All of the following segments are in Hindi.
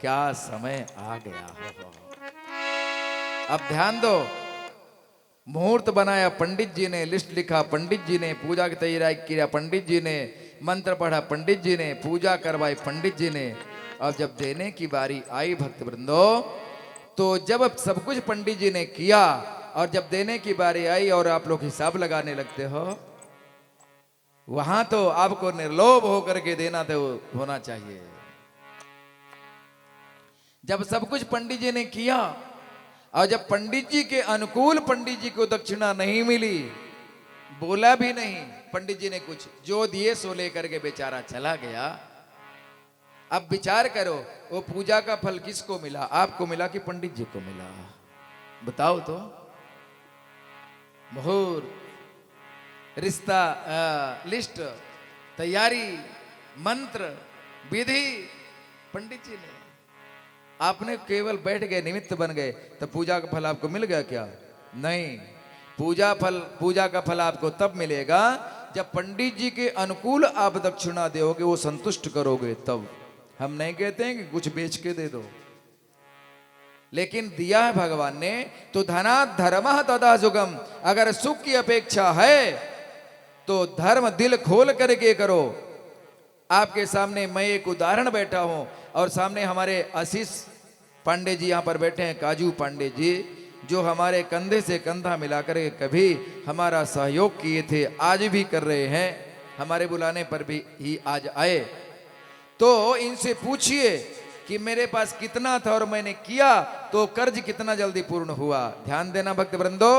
क्या समय आ गया हो। अब ध्यान दो, मुहूर्त बनाया पंडित जी ने, लिस्ट लिखा पंडित जी ने, पूजा की तैयारी किया पंडित जी ने, मंत्र पढ़ा पंडित जी ने, पूजा करवाई पंडित जी ने। अब जब देने की बारी आई भक्त वृंदो, तो जब सब कुछ पंडित जी ने किया और जब देने की बारी आई और आप लोग हिसाब लगाने लगते हो, वहां तो आपको निर्लोभ होकर के देना तो होना चाहिए। जब सब कुछ पंडित जी ने किया और जब पंडित जी के अनुकूल पंडित जी को दक्षिणा नहीं मिली, बोला भी नहीं पंडित जी ने कुछ, जो दिए सो लेकर के बेचारा चला गया। अब विचार करो, वो पूजा का फल किसको मिला? आपको मिला कि पंडित जी को मिला? बताओ तो। मुहूर्त, रिश्ता, लिस्ट, तैयारी, मंत्र, विधि पंडित जी ने। आपने केवल बैठ गए, निमित्त बन गए, तो पूजा का फल आपको मिल गया क्या? नहीं। पूजा का फल आपको तब मिलेगा जब पंडित जी के अनुकूल आप दक्षिणा दोगे, वो संतुष्ट करोगे तब। हम नहीं कहते हैं कि कुछ बेच के दे दो, लेकिन दिया है भगवान ने तो धनात् धर्मः तथा सुखम। अगर सुख की अपेक्षा है तो धर्म दिल खोल करके करो। आपके सामने मैं एक उदाहरण बैठा हूं और सामने हमारे आशीष पांडे जी यहां पर बैठे हैं, काजू पांडे जी, जो हमारे कंधे से कंधा मिलाकर के कभी हमारा सहयोग किए थे, आज भी कर रहे हैं, हमारे बुलाने पर भी ही आज आए। तो इनसे पूछिए कि मेरे पास कितना था और मैंने किया तो कर्ज कितना जल्दी पूर्ण हुआ। ध्यान देना भक्त वृंदो,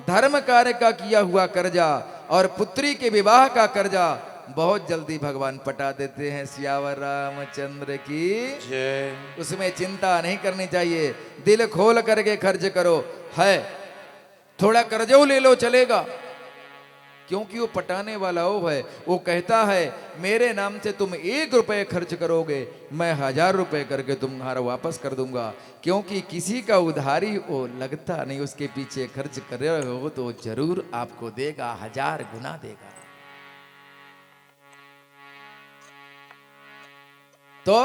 धर्म कार्य का किया हुआ कर्जा और पुत्री के विवाह का कर्जा बहुत जल्दी भगवान पटा देते हैं। सियावर रामचंद्र की जय। उसमें चिंता नहीं करनी चाहिए, दिल खोल करके खर्च करो। है थोड़ा कर्जो ले लो चलेगा, क्योंकि वो पटाने वाला वो है। वो कहता है मेरे नाम से तुम 1 रुपए खर्च करोगे, मैं 1000 रुपए करके तुम्हारा वापस कर दूंगा। क्योंकि किसी का उधारी वो लगता नहीं, उसके पीछे खर्च कर रहे हो तो जरूर आपको देगा, 1000 गुना देगा। तो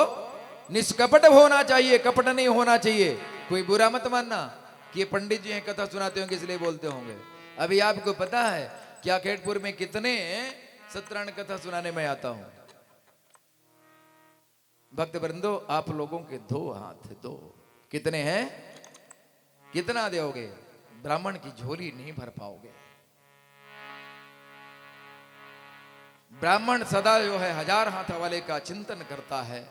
निष्कपट होना चाहिए, कपट नहीं होना चाहिए। कोई बुरा मत मानना कि ये पंडित जी हैं कथा सुनाते होंगे इसलिए बोलते होंगे। अभी आपको पता है क्या खेड़पुर में कितने सत्यनारायण कथा सुनाने में आता हूं? भक्त वृंदो, आप लोगों के 2 हाथ, 2 कितने हैं? कितना दोगे? ब्राह्मण की झोली नहीं भर पाओगे। ब्राह्मण सदा जो है 1000 हाथ वाले का चिंतन करता है,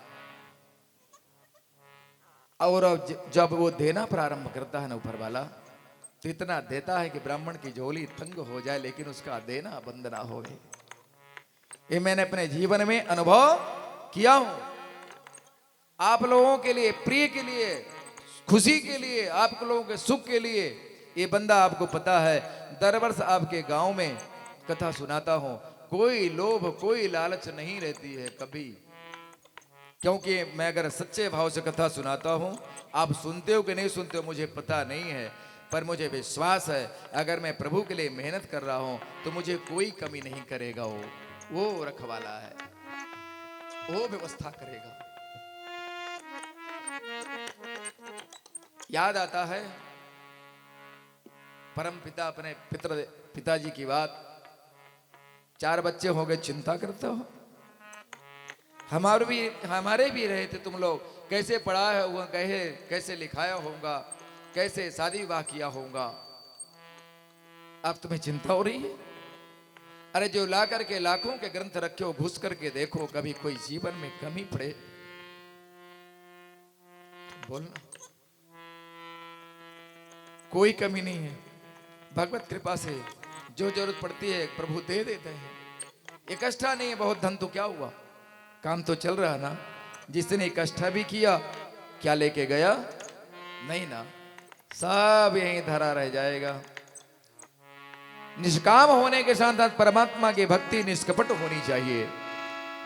और जब वो देना प्रारंभ करता है ना ऊपर वाला, तो इतना देता है कि ब्राह्मण की झोली तंग हो जाए, लेकिन उसका देना बंद ना हो। ये मैंने अपने जीवन में अनुभव किया हूं। आप लोगों के लिए, प्रिय के लिए, खुशी के लिए, आप लोगों के सुख के लिए ये बंदा, आपको पता है, दर वर्ष आपके गांव में कथा सुनाता हूं। कोई लोभ, कोई लालच नहीं रहती है कभी, क्योंकि मैं अगर सच्चे भाव से कथा सुनाता हूं, आप सुनते हो कि नहीं सुनते हो मुझे पता नहीं है, पर मुझे विश्वास है अगर मैं प्रभु के लिए मेहनत कर रहा हूं तो मुझे कोई कमी नहीं करेगा। वो रखवाला है, वो व्यवस्था करेगा। याद आता है परम पिता अपने पिताजी की बात, 4 बच्चे हो गए, चिंता करते हो? हमारे भी रहे थे तुम लोग, कैसे पढ़ाया हुआ, कैसे लिखाया होगा, कैसे शादी विवाह किया होगा। अब तुम्हें चिंता हो रही है? अरे जो ला करके लाखों के ग्रंथ रखे हो, घुस करके देखो, कभी कोई जीवन में कमी पड़े बोलना। कोई कमी नहीं है, भगवत कृपा से जो जरूरत पड़ती है प्रभु दे देते हैं। इकट्ठा नहीं है बहुत धन तो क्या हुआ, काम तो चल रहा ना। जिसने इकट्ठा भी किया, क्या लेके गया? नहीं ना, सब यहीं धरा रह जाएगा। निष्काम होने के साथ साथ परमात्मा की भक्ति निष्कपट होनी चाहिए।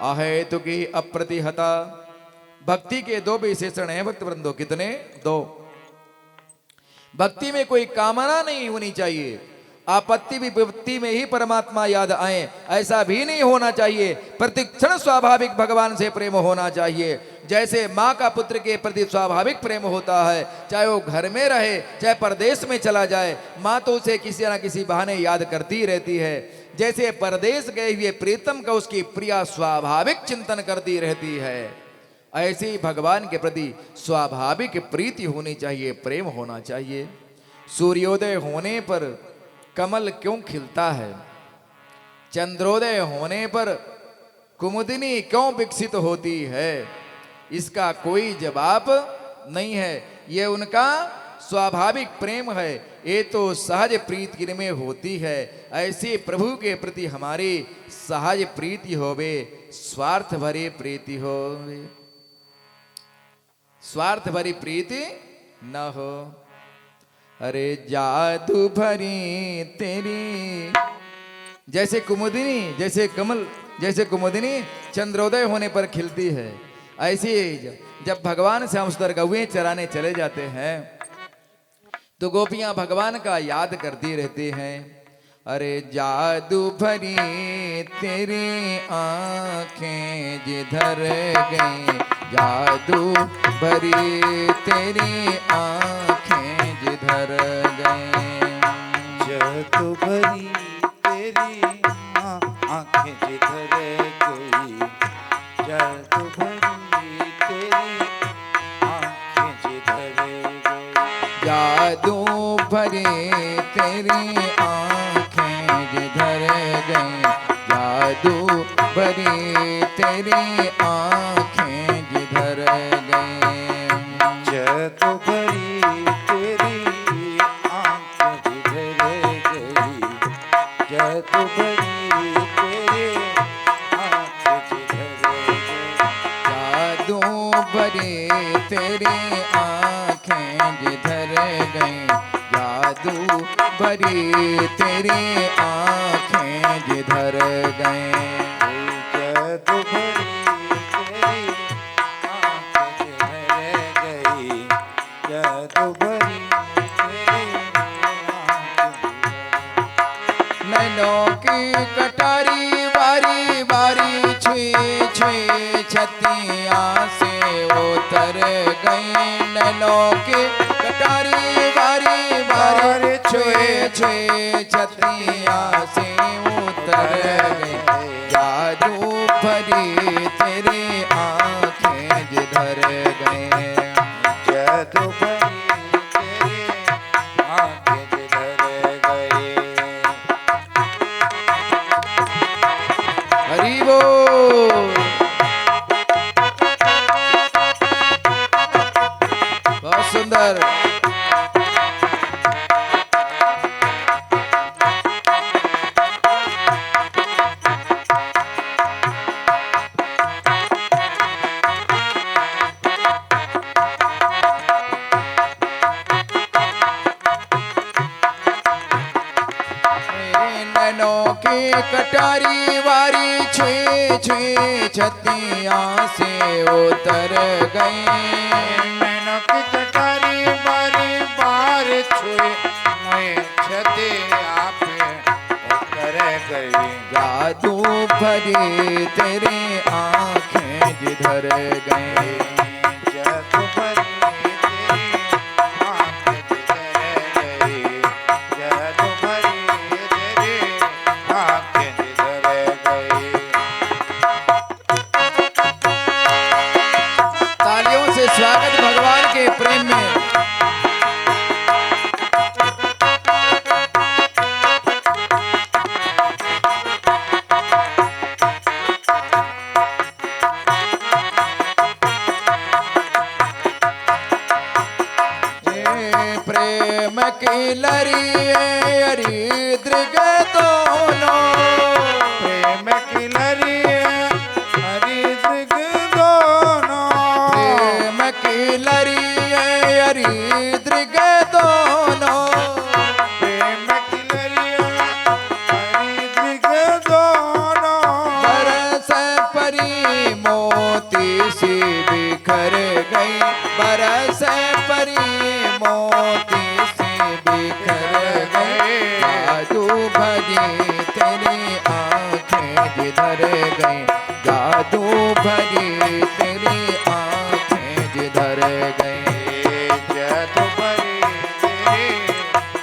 अहेतु की अप्रतिहता। भक्ति के 2 विशेषण हैं भक्त वृंदो। कितने? 2। भक्ति में कोई कामना नहीं होनी चाहिए, आपत्ति भी विपत्ति में ही परमात्मा याद आए, ऐसा भी नहीं होना चाहिए। प्रतिक्षण स्वाभाविक भगवान से प्रेम होना चाहिए। जैसे माँ का पुत्र के प्रति स्वाभाविक प्रेम होता है, चाहे वो घर में रहे चाहे परदेश में चला जाए, माँ तो उसे किसी न किसी बहाने याद करती रहती है। जैसे परदेश गए हुए प्रीतम का उसकी प्रिया स्वाभाविक चिंतन करती रहती है, ऐसे ही भगवान के प्रति स्वाभाविक प्रीति होनी चाहिए, प्रेम होना चाहिए। सूर्योदय होने पर कमल क्यों खिलता है, चंद्रोदय होने पर कुमुदिनी क्यों विकसित होती है, इसका कोई जवाब नहीं है। ये उनका स्वाभाविक प्रेम है, ये तो सहज प्रीति में होती है। ऐसे प्रभु के प्रति हमारी सहज प्रीति होवे, स्वार्थ भरी प्रीति होवे, स्वार्थ भरी प्रीति न हो। अरे जादू भरी तेरी, जैसे कुमुदिनी, जैसे कमल, जैसे कुमुदिनी चंद्रोदय होने पर खिलती है, ऐसे जब भगवान श्याम सुंदर गौएं चराने चले जाते हैं तो गोपियां भगवान का याद करती रहती हैं। अरे जादू भरी तेरी आंखें जिधर गई, जादू भरी तेरी आंखें जिधर गई, जादू भरी तेरी आंखें जिधर गई, जादू भरी तेरी आंखें जिधर गई, जादू भरी तेरी आंखें जिधर गई, जादू भरी तेरी आंखें जिधर गई, जादू भरी तेरी आंखें जिधर गई, जादू भरी तेरी आंखें जिधर गई, जादू भरी तेरी आंखें जिधर गई, जादू भरी तेरी आंखें जिधर गई, जादू भरी तेरी आंखें जिधर गई, जादू भरी तेरी आंखें। नैनों की कटारी बारी बारी छुई छुई छतियां से उतर गई, नैनों की कटारी बारी बारी छुई छुई छतियां से उतर गई, जादू भरी तेरी आंखें जिधर गई, जादू भरी तेरी आंखें जिधर गई। हरि बोल। बहुत सुंदर। नैनों की कटारी वारी छुई छुई छतियां से उतर गई, नैनों की कटारी बारी बार छुए मोए छतिया पे उतर गई, जादू भरी तेरी आंखें जिधर गई, जादू भरी तेरी आंखें जिधर गई, जादू भरी तेरी आंखें जिधर गई। तालियों से स्वागत भगवान के प्रेम में। प्रेम की लरी हरी दृग दोनों, प्रेम की लरी हरि दृग दोनों, प्रेम की लरी हरी दृग दोनों, प्रेम की लरी हरि दृग दोनों, बरस परी मोती सी बिखर गई, बरस परी मोती सी बिखर गई, जादू गए। जादू भरी तेरी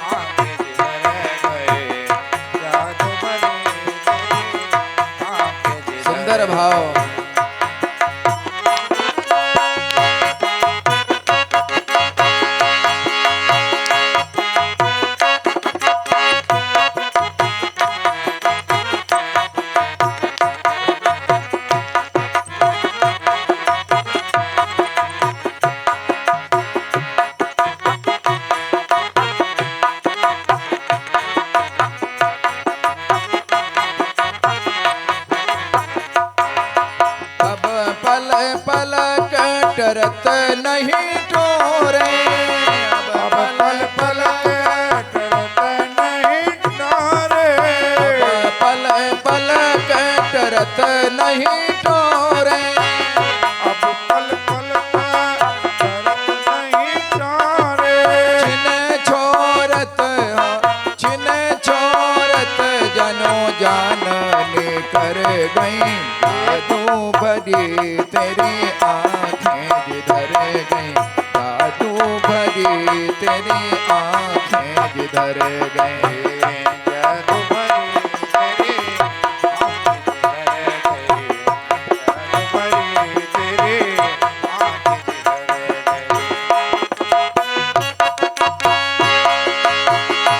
आंखें जिधर गए, जादू भरी तेरी आंखें जिधर सुंदर भाव। अब पल पल कटरत नहीं टोरे, अब अब पल पल पल करत नहीं डरे, पल पल कटरत नहीं टोरे। अब पल पल करत नहीं डरे, छिन छोरत हो छिन छोरत जनो जान लेकर गई, जादू भरी तेरी आंखें जिधर गई, जादू भरी तेरी आंखें जिधर गई। जादू भरी तेरी आंखें जिधर गई, जादू भरी तेरी आंखें जिधर गई।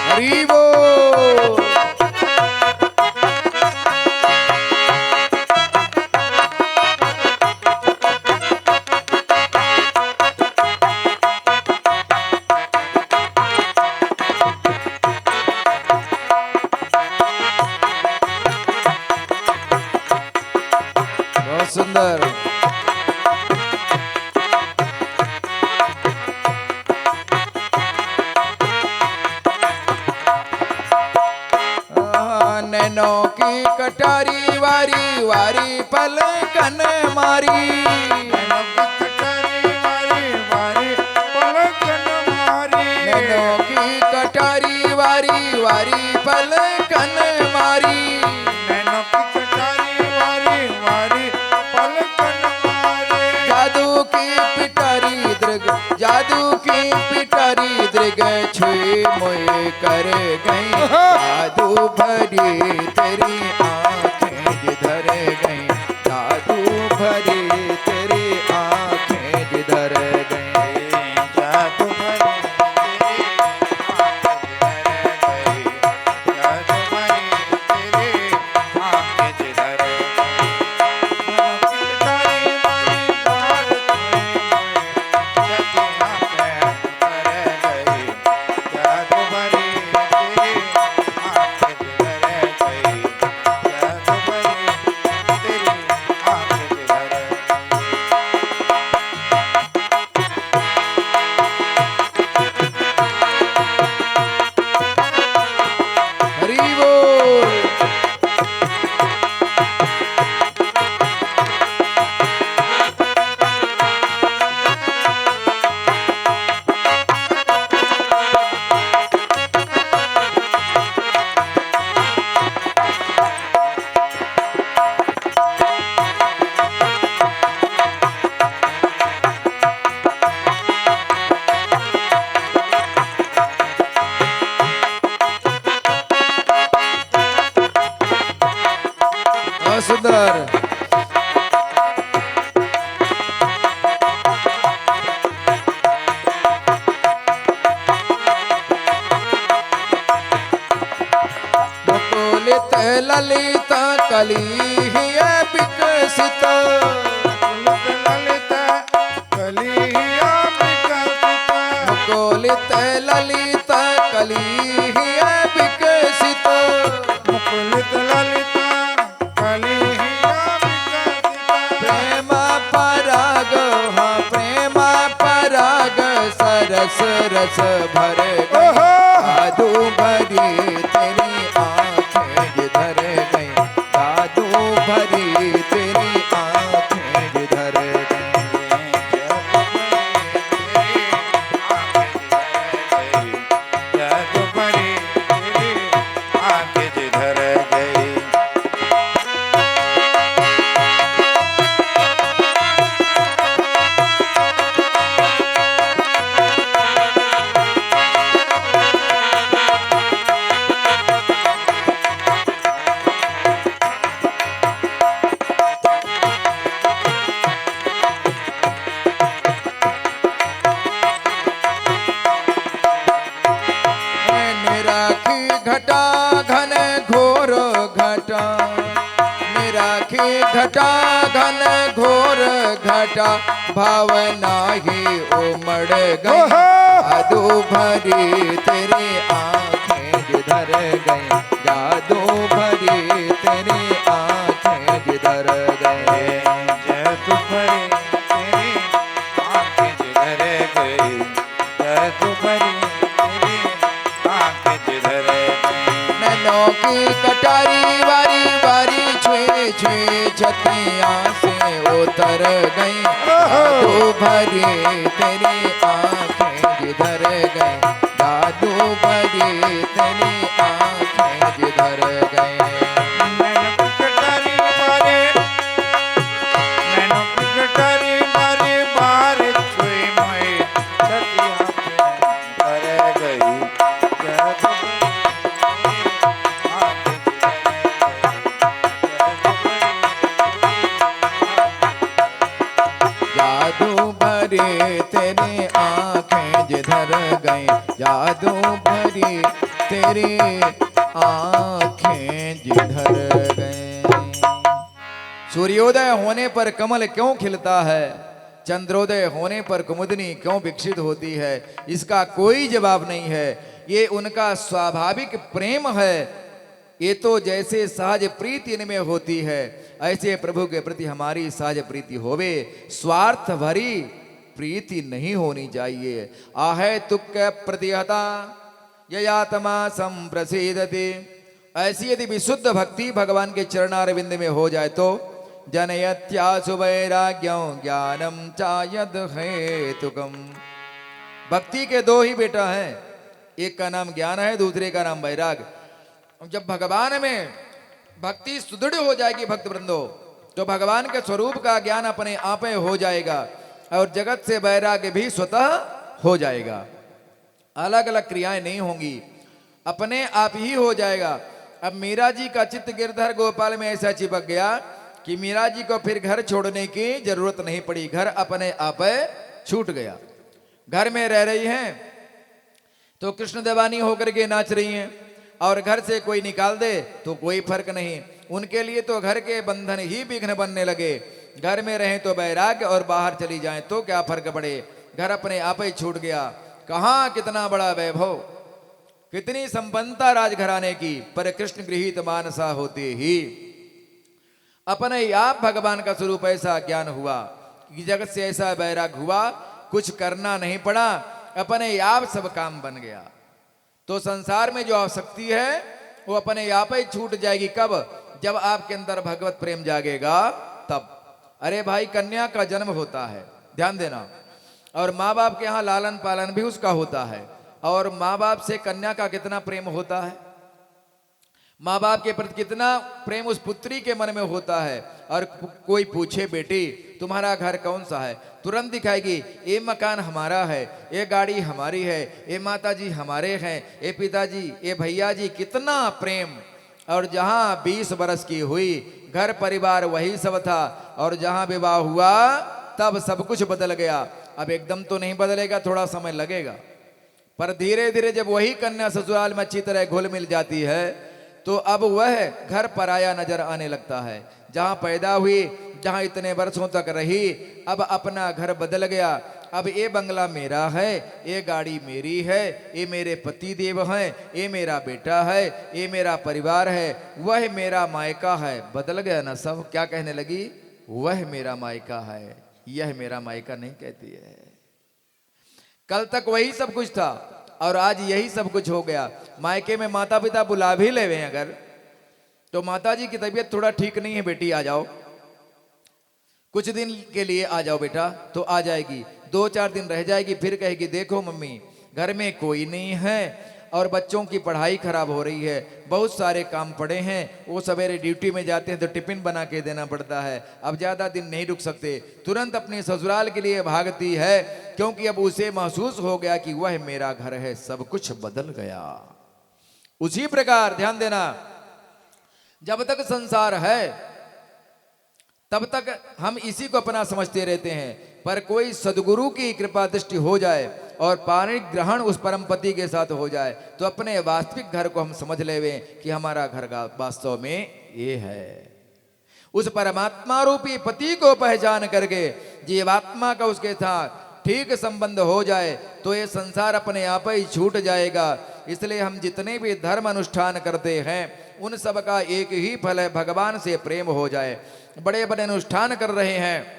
हरि बोल। बहुत सुंदर। नैनो की कटारी वारी वारी पलकन मारी, कटारी वारी वारी पलकन मारी, नैनो की कटारी वारी वारी पलकन मारी। नैनो की कटारी वारी वारी पलकन मारी, जादू की पिटारी दृग, जादू की पिटारी दृग छुई मोए कर गई, जादू भरी तेरी आंखें जिधर गई, जादू भरी तेरी आंखें जिधर गई। जादू भरी तेरी आंखें जिधर गई, जादू भरी तेरी आंखें जिधर हरि बोल। बहुत सुंदर। मुकुलित ललित कली हिय विकसित, ललित कलिया विकसित, मुकुलित ललित कली हिय विकसित। मुकुलित ललित कलिया विकसित, प्रेम पराग हाँ प्रेम पराग सरस रस भर गई, जादू भरी तेरी आंखें जिधर गई, जादू भरी तेरी आंखें जिधर गई। जादू भरी तेरी आंखें जिधर गई। घटा घन घोर घटा भावना ही उमड़ गई जादू भरी तेरी आंखें जिधर गई जादू भरी तेरी आंखें जिधर गई जादू भरी तेरी आंखें जिधर गई जादू भरी तेरी आंखें जिधर गई नैनों की कटारी वारी वारी छुए छुए छतिया से उतर गई जादू भरी तेरी आंखें जिधर गई जादू भरी तेरी आंखें जिधर गई नैनों की कटारी मारे बार छुई मोए छतिया से उतर गई जादू भरी आंखें जिधर गई जादू भरी तेरी आंखें जिधर गई सूर्योदय होने पर कमल क्यों खिलता है, चंद्रोदय होने पर कुमुदनी क्यों विकसित होती है, इसका कोई जवाब नहीं है। ये उनका स्वाभाविक प्रेम है। ये तो जैसे सहज प्रीति इनमें होती है ऐसे प्रभु के प्रति हमारी सहज प्रीति होवे, स्वार्थ भरी प्रीति नहीं होनी चाहिए। आहे तुक प्रतिहता ययात्मा संप्रसीदति, ऐसी यदि विशुद्ध भक्ति भगवान के चरणारविंद में हो जाए तो जनयत्यासु वैराग्यों ज्ञानम चायद हेतुकम। भक्ति के दो ही बेटा हैं, एक का नाम ज्ञान है, दूसरे का नाम वैराग। जब भगवान में भक्ति सुदृढ़ हो जाएगी भक्त वृंदो, तो भगवान के स्वरूप का ज्ञान अपने आप में हो जाएगा और जगत से वैराग्य भी स्वतः हो जाएगा। अलग अलग क्रियाएं नहीं होंगी, अपने आप ही हो जाएगा। अब मीरा जी का चित्त गिरधर गोपाल में ऐसा चिपक गया कि मीरा जी को फिर घर छोड़ने की जरूरत नहीं पड़ी, घर अपने आप छूट गया। घर में रह रही हैं तो कृष्ण देवानी होकर के नाच रही हैं, और घर से कोई निकाल दे तो कोई फर्क नहीं। उनके लिए तो घर के बंधन ही विघ्न बनने लगे। घर में रहें तो वैराग्य और बाहर चली जाएं तो क्या फर्क पड़े, घर अपने आप ही छूट गया। कहाँ कितना बड़ा वैभव, कितनी संपन्नता राजघराने की, पर कृष्ण गृहीत मानसा होते ही अपने आप भगवान का स्वरूप ऐसा ज्ञान हुआ कि जगत से ऐसा वैराग हुआ, कुछ करना नहीं पड़ा, अपने आप सब काम बन गया। तो संसार में जो आसक्ति है वो अपने आप ही छूट जाएगी। कब? जब आपके अंदर भगवत प्रेम जागेगा तब। अरे भाई, कन्या का जन्म होता है, ध्यान देना, और माँ बाप के यहाँ लालन पालन भी उसका होता है, और माँ बाप से कन्या का कितना प्रेम होता है, माँ बाप के प्रति कितना प्रेम उस पुत्री के मन में होता है। और कोई पूछे बेटी तुम्हारा घर कौन सा है, तुरंत दिखाएगी ये मकान हमारा है, ये गाड़ी हमारी है, ये माता जी हमारे हैं, ये पिताजी, ये भैया जी, कितना प्रेम। और जहाँ 20 बरस की हुई, घर परिवार वही सब था, और जहाँ विवाह हुआ तब सब कुछ बदल गया। अब एकदम तो नहीं बदलेगा, थोड़ा समय लगेगा, पर धीरे धीरे जब वही कन्या ससुराल में अच्छी तरह घुल मिल जाती है तो अब वह घर पराया नजर आने लगता है। जहाँ पैदा हुई, जहाँ इतने वर्षों तक रही, अब अपना घर बदल गया। अब ये बंगला मेरा है, ये गाड़ी मेरी है, ये मेरे पति देव हैं, ये मेरा बेटा है, ये मेरा परिवार है, वह मेरा मायका है। बदल गया ना सब। क्या कहने लगी? वह मेरा मायका है, यह मेरा मायका नहीं कहती है। कल तक वही सब कुछ था और आज यही सब कुछ हो गया। मायके में माता पिता बुला भी लेवे अगर, तो माता जी की तबीयत थोड़ा ठीक नहीं है, बेटी आ जाओ, कुछ दिन के लिए आ जाओ बेटा, तो आ जाएगी। 2-4 दिन रह जाएगी, फिर कहेगी देखो मम्मी घर में कोई नहीं है और बच्चों की पढ़ाई खराब हो रही है, बहुत सारे काम पड़े हैं, वो सवेरे ड्यूटी में जाते हैं तो टिफिन बना के देना पड़ता है, अब ज़्यादा दिन नहीं रुक सकते। तुरंत अपने ससुराल के लिए भागती है, क्योंकि अब उसे महसूस हो गया कि वह मेरा घर है, सब कुछ बदल गया। उसी प्रकार ध्यान देना, जब तक संसार है तब तक हम इसी को अपना समझते रहते हैं, पर कोई सदगुरु की कृपा दृष्टि हो जाए और पाणी ग्रहण उस परम पति के साथ हो जाए तो अपने वास्तविक घर को हम समझ लेवे कि हमारा घर का वास्तव में ये है। उस परमात्मा रूपी पति को पहचान करके जीवात्मा का उसके साथ ठीक संबंध हो जाए तो ये संसार अपने आप ही छूट जाएगा। इसलिए हम जितने भी धर्म अनुष्ठान करते हैं उन सब का एक ही फल है, भगवान से प्रेम हो जाए। बड़े बड़े अनुष्ठान कर रहे हैं,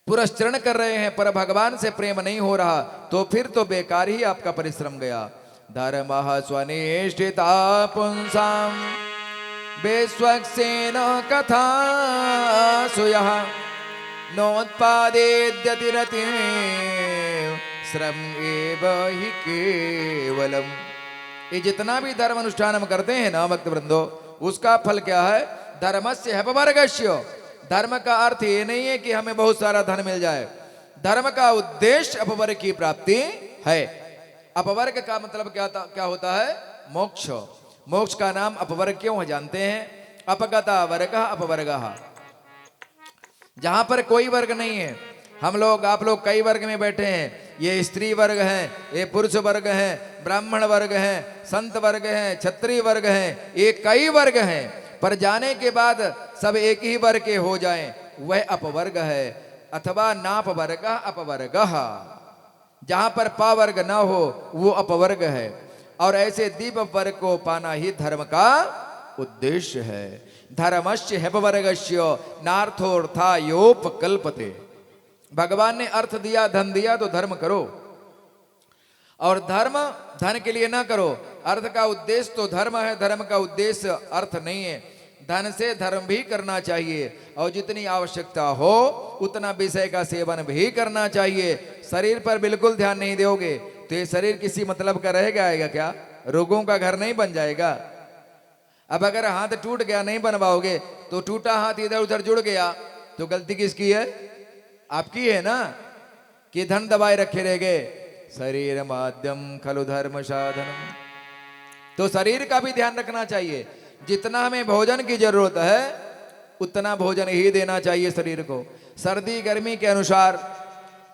पुरस्चरण कर रहे हैं, पर भगवान से प्रेम नहीं हो रहा तो फिर तो बेकार ही आपका परिश्रम गया। धर्म स्वनिष्ठिता पुंसाम बेस्वक्सेन कथा सुयः नोत्पादेद्यतिरति श्रम एव हि केवलम। ये जितना भी धर्म अनुष्ठान हम करते हैं ना भक्त वृंदो, उसका फल क्या है? धर्मस्य अपवर्गस्य। धर्म का अर्थ ये नहीं है कि हमें बहुत सारा धन मिल जाए। धर्म का उद्देश्य अपवर्ग की प्राप्ति है। अपवर्ग का मतलब क्या होता है? मोक्ष। मोक्ष का नाम अपवर्ग क्यों है जानते हैं? अपगता वर्ग अपवर्गः। जहां पर कोई वर्ग नहीं है, हम लोग आप लोग कई वर्ग में बैठे हैं। ये स्त्री वर्ग है, ये पुरुष वर्ग है, ब्राह्मण वर्ग है, संत वर्ग है, क्षत्रिय वर्ग है, ये कई वर्ग हैं। पर जाने के बाद सब एक ही वर्ग के हो जाएं, वह अपवर्ग है। अथवा नाप वर्ग अपवर्गः। जहां पर पा वर्ग ना हो वो अपवर्ग है। और ऐसे दीप वर्ग को पाना ही धर्म का उद्देश्य है। धर्मस्य हेपवर्गस्य नार्थोर्थायोपकल्पते। भगवान ने अर्थ दिया, धन दिया तो धर्म करो। और धर्म धन के लिए ना करो। अर्थ का उद्देश्य तो धर्म है, धर्म का उद्देश्य अर्थ नहीं है। धन से धर्म भी करना चाहिए और जितनी आवश्यकता हो उतना विषय का सेवन भी करना चाहिए। शरीर पर बिल्कुल ध्यान नहीं दोगे तो ये शरीर किसी मतलब का रह जाएगा क्या? रोगों का घर नहीं बन जाएगा। अब अगर हाथ टूट गया, नहीं बनवाओगे तो टूटा हाथ इधर उधर जुड़ गया तो गलती किसकी है? आपकी है ना, कि धन दबाए रखे रह गए। शरीर माध्यम खलु धर्म साधनम। तो शरीर का भी ध्यान रखना चाहिए। जितना हमें भोजन की जरूरत है उतना भोजन ही देना चाहिए शरीर को। सर्दी गर्मी के अनुसार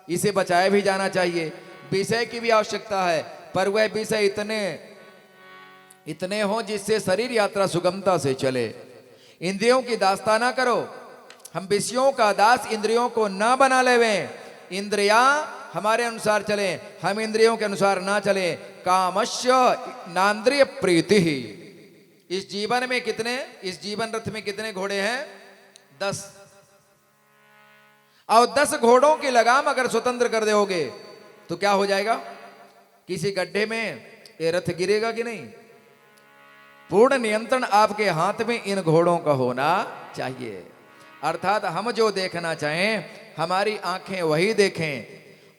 इसे बचाया भी जाना चाहिए। विषय की भी आवश्यकता है, पर वह विषय इतने हो जिससे शरीर यात्रा सुगमता से चले। इंद्रियों की दास्ता ना करो। हम विषयों का दास इंद्रियों को ना बना लेवें। इंद्रिया हमारे अनुसार चले, हम इंद्रियों के अनुसार ना चले। कामस्य नांद्रिय प्रीति ही। इस जीवन में कितने, इस जीवन रथ में कितने घोड़े हैं? 10। और 10 घोड़ों की लगाम अगर स्वतंत्र कर दोगे तो क्या हो जाएगा? किसी गड्ढे में ये रथ गिरेगा कि नहीं? पूर्ण नियंत्रण आपके हाथ में इन घोड़ों का होना चाहिए। अर्थात हम जो देखना चाहें हमारी आंखें वही देखें।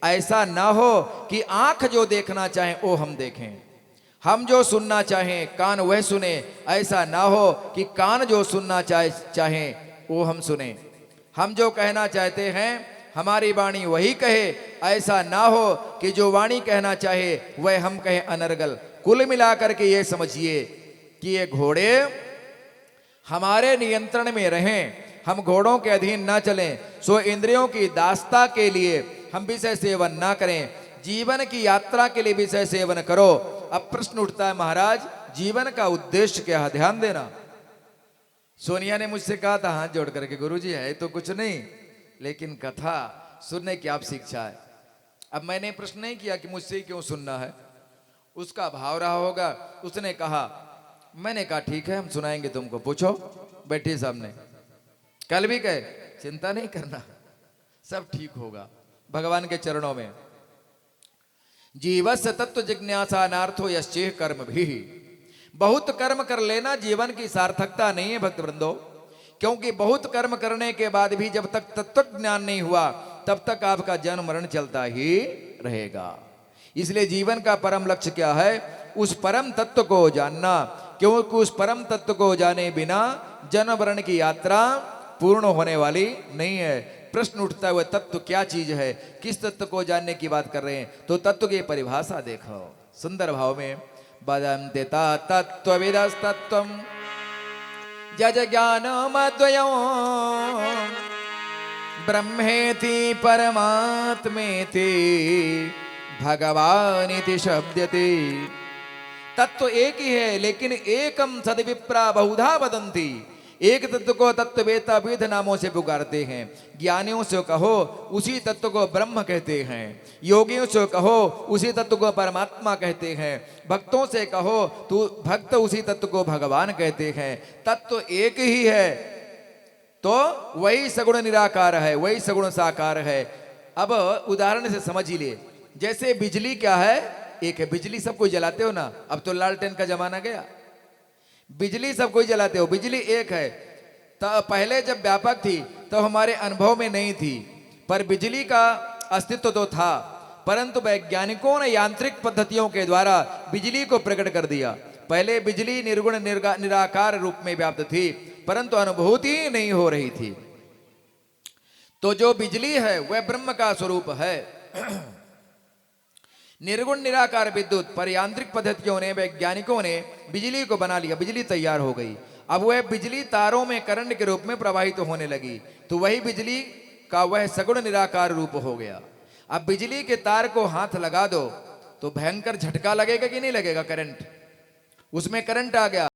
ऐसा ना हो कि आंख जो देखना चाहें वो हम देखें। हम जो सुनना चाहें कान वह सुने। ऐसा ना हो कि कान जो सुनना चाहें वो हम सुने। हम जो कहना चाहते हैं हमारी वाणी वही कहे। ऐसा ना हो कि जो वाणी कहना चाहे वह हम कहें अनर्गल। कुल मिलाकर के ये समझिए कि ये घोड़े हमारे नियंत्रण में रहें, हम घोड़ों के अधीन ना चलें। सो इंद्रियों की दास्ता के लिए हम विषय सेवन ना करें। जीवन की यात्रा के लिए विषय सेवन करो। अब प्रश्न उठता है, महाराज जीवन का उद्देश्य क्या है? ध्यान देना। सोनिया ने मुझसे कहा था हाथ जोड़ करके, गुरुजी है तो कुछ नहीं लेकिन कथा सुनने की आप शिक्षा है। अब मैंने प्रश्न नहीं किया कि मुझसे क्यों सुनना है, उसका भाव रहा होगा। उसने कहा, मैंने कहा ठीक है हम सुनाएंगे तुमको, पूछो। बैठिए सामने। कल भी कहे चिंता नहीं करना, सब ठीक होगा भगवान के चरणों में। जीवस्य तत्व जिज्ञासा नार्थो यश्चेह कर्म भी। बहुत कर्म कर लेना जीवन की सार्थकता नहीं है भक्त वृंदो। क्योंकि बहुत कर्म करने के बाद भी जब तक तत्व ज्ञान नहीं हुआ तब तक आपका जन्म मरण चलता ही रहेगा। इसलिए जीवन का परम लक्ष्य क्या है? उस परम तत्व को जानना। क्योंकि उस परम तत्व को जाने बिना जन्म मरण की यात्रा पूर्ण होने वाली नहीं है। प्रश्न उठता है वह तत्व क्या चीज है? किस तत्व को जानने की बात कर रहे हैं? तो तत्व की परिभाषा देखो सुंदर भाव में। वदन्ति तत्त्वविदस्तत्त्वं जज ज्ञानमद्वयो ब्रह्मेति परमात्मेति भगवानिति शब्दते। तत्व एक ही है लेकिन एकम सद्विप्रा बहुधा वदन्ति। एक तत्व को तत्ववेता विविध नामों से पुकारते हैं। ज्ञानियों से कहो उसी तत्व को ब्रह्म कहते हैं, योगियों से कहो उसी तत्व को परमात्मा कहते हैं, भक्तों से कहो तो भक्त उसी तत्व को भगवान कहते हैं। तत्व एक ही है तो वही सगुण निराकार है, वही सगुण साकार है। अब उदाहरण से समझ ही ले, जैसे बिजली क्या है, एक है। बिजली सब कोई जलाते हो ना, अब तो लालटेन का जमाना गया, बिजली सब कोई जलाते हो, बिजली एक है। तो पहले जब व्यापक थी तो हमारे अनुभव में नहीं थी, पर बिजली का अस्तित्व तो था, परंतु वैज्ञानिकों ने यांत्रिक पद्धतियों के द्वारा बिजली को प्रकट कर दिया। पहले बिजली निर्गुण निराकार रूप में व्याप्त थी, परंतु अनुभूति नहीं हो रही थी। तो जो बिजली है वह ब्रह्म का स्वरूप है। निर्गुण निराकार विद्युत पर यांत्रिक पद्धतियों ने, वैज्ञानिकों ने बिजली को बना लिया, बिजली तैयार हो गई। अब वह बिजली तारों में करंट के रूप में प्रवाहित होने लगी, तो वही बिजली का वह सगुण निराकार रूप हो गया। अब बिजली के तार को हाथ लगा दो तो भयंकर झटका लगेगा कि नहीं लगेगा, करंट, उसमें करंट आ गया।